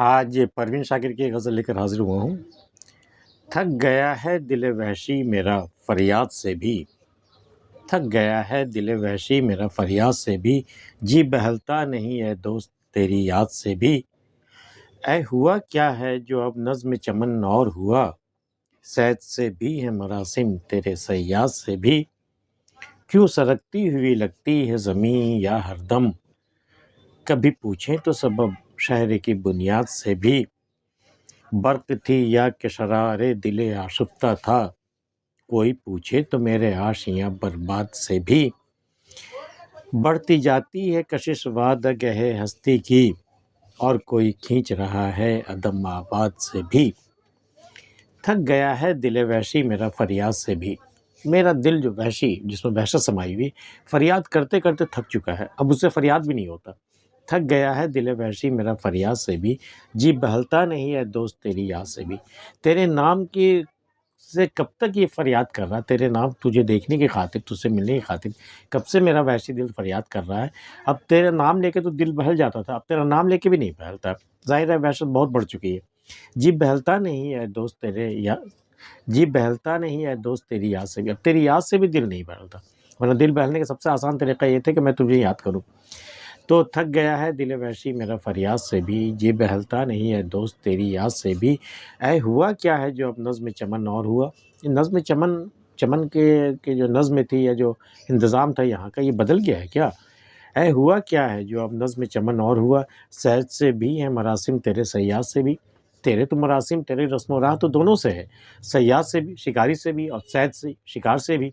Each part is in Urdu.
آج پروین شاکر کی غزل لے کر حاضر ہوا ہوں۔ تھک گیا ہے دل وحشی میرا فریاد سے بھی، تھک گیا ہے دل وحشی میرا فریاد سے بھی، جی بہلتا نہیں ہے دوست تیری یاد سے بھی۔ اے ہوا کیا ہے جو اب نظم چمن اور ہوا، صید سے بھی ہے مراسم تیرے صیاد سے بھی۔ کیوں سرکتی ہوئی لگتی ہے زمین یا ہر دم، کبھی پوچھیں تو سبب شہر کی بنیاد سے بھی۔ برق تھی یا کہ شرار دل آشفتہ تھا، کوئی پوچھے تو میرے آشیاں برباد سے بھی۔ بڑھتی جاتی ہے کشش وعدہ گہ ہستی کی، اور کوئی کھینچ رہا ہے عدم آباد سے بھی۔ تھک گیا ہے دل وحشی میرا فریاد سے بھی، میرا دل جو وحشی جس میں وحشت سمائی ہوئی فریاد کرتے کرتے تھک چکا ہے، اب اس سے فریاد بھی نہیں ہوتا۔ تھک گیا ہے دل وحشی میرا فریاد سے بھی، جی بہلتا نہیں ہے دوست تیری یاد سے بھی۔ تیرے نام کی سے کب تک یہ فریاد کر رہا ہے، تیرے نام تجھے دیکھنے کی خاطر، تجھ سے ملنے کی خاطر کب سے میرا وحشی دل فریاد کر رہا ہے۔ اب تیرے نام لے کے تو دل بہل جاتا تھا، اب تیرا نام لے کے بھی نہیں بہلتا، ظاہر ہے وحشت بہت بڑھ چکی ہے۔ جی بہلتا نہیں ہے دوست تیرے جی بہلتا نہیں ہے دوست تیری یاد سے بھی، اب تیری یاد سے بھی دل نہیں بہلتا، ورنہ دل بہلنے کا سب سے آسان طریقہ یہ تھا کہ میں تجھے یاد کروں۔ تو تھک گیا ہے دل وحشی میرا فریاد سے بھی، جی بہلتا نہیں ہے دوست تیری یاد سے بھی۔ اے ہوا کیا ہے جو اب نظم چمن اور ہوا، نظم چمن کے جو نظم تھی یا جو انتظام تھا یہاں کا، یہ بدل گیا ہے کیا؟ اے ہوا کیا ہے جو اب نظم چمن اور ہوا، صید سے بھی ہے مراسم تیرے صیاد سے بھی۔ تیرے تو مراسم، تیرے رسم و راہ تو دونوں سے ہے، صیاد سے بھی، شکاری سے بھی، اور صید سے شکار سے بھی۔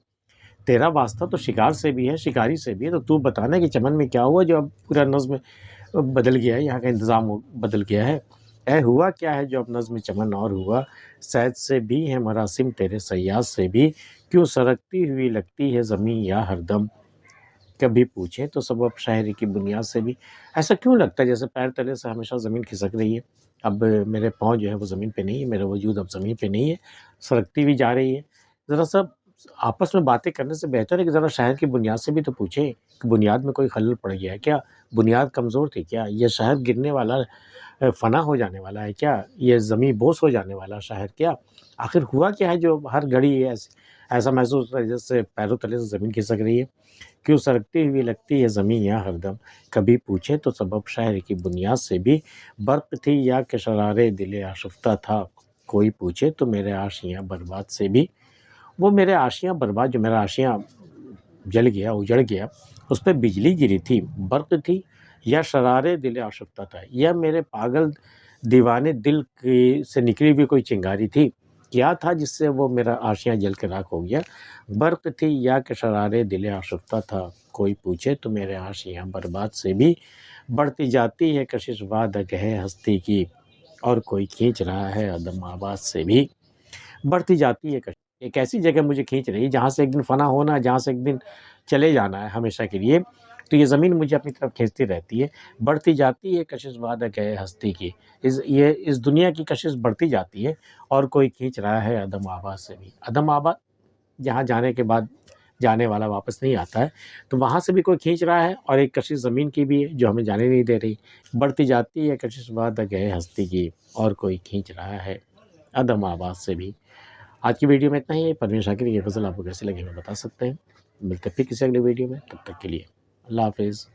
تیرا واسطہ تو شکار سے بھی ہے، شکاری سے بھی ہے، تو بتانا کہ چمن میں کیا ہوا جو اب پورا نظم بدل گیا ہے، یہاں کا انتظام بدل گیا ہے۔ اے ہوا کیا ہے جو اب نظم چمن اور ہوا، صید سے بھی ہے مراسم تیرے صیاد سے بھی۔ کیوں سرکتی ہوئی لگتی ہے زمین یا ہر دم، کبھی پوچھیں تو سبب شاعری کی بنیاد سے بھی۔ ایسا کیوں لگتا ہے جیسے پیر تلے سے ہمیشہ زمین کھسک رہی ہے، اب میرے پاؤں جو ہے وہ زمین پہ نہیں ہے، میرا وجود اب زمین پہ نہیں ہے، سرکتی بھی جا رہی ہے۔ ذرا سا آپس میں باتیں کرنے سے بہتر ہے کہ ذرا شہر کی بنیاد سے بھی تو پوچھیں کہ بنیاد میں کوئی خلل پڑ گیا ہے کیا، بنیاد کمزور تھی کیا، یہ شہر گرنے والا، فنا ہو جانے والا ہے کیا، یہ زمین بوس ہو جانے والا شہر کیا، آخر ہوا کیا ہے جو ہر گھڑی ایسا محسوس ہوتا ہے جیسے پیروں تلے سے زمین کھسک رہی ہے۔ کیوں سرکتی ہوئی لگتی ہے زمین یا ہر دم، کبھی پوچھے تو سبب شہر کی بنیاد سے بھی۔ برق تھی یا کہ شرارے دل آشفتہ تھا، کوئی پوچھے تو میرے آشیاں برباد سے بھی۔ وہ میرے آشیاں برباد، جو میرا آشیاں جل گیا، اجڑ گیا، اس پہ بجلی گری تھی، برق تھی یا شرارے دل آشفتہ تھا، یا میرے پاگل دیوانے دل سے نکلی ہوئی کوئی چنگاری تھی، کیا تھا جس سے وہ میرا آشیاں جل کے راکھ ہو گیا۔ برق تھی یا کہ شرارے دل آشفتہ تھا، کوئی پوچھے تو میرے آشیاں برباد سے بھی۔ بڑھتی جاتی ہے کشش وعدہ گہ ہستی کی، اور کوئی کھینچ رہا ہے عدم آباد سے بھی۔ بڑھتی جاتی ہے کشش، ایک ایسی جگہ مجھے کھینچ رہی ہے جہاں سے ایک دن فنا ہونا ہے، جہاں سے ایک دن چلے جانا ہے ہمیشہ کے لیے، تو یہ زمین مجھے اپنی طرف کھینچتی رہتی ہے۔ بڑھتی جاتی ہے کشش وعدہ گہ ہستی کی، اس دنیا کی کشش بڑھتی جاتی ہے، اور کوئی کھینچ رہا ہے عدم آباد سے بھی۔ عدم آباد جہاں جانے کے بعد جانے والا واپس نہیں آتا ہے، تو وہاں سے بھی کوئی کھینچ رہا ہے، اور ایک کشش زمین کی بھی ہے جو ہمیں جانے نہیں دے رہی۔ بڑھتی جاتی ہے کشش وعدہ گہ ہستی کی، اور کوئی کھینچ رہا ہے عدم آباد سے بھی۔ آج کی ویڈیو میں اتنا ہی ہے۔ پروین شاکر کی یہ غزل آپ کو کیسی لگی ہمیں بتا سکتے ہیں۔ ملتے ہیں پھر کسی اگلے ویڈیو میں، تب تک کے لیے اللہ حافظ۔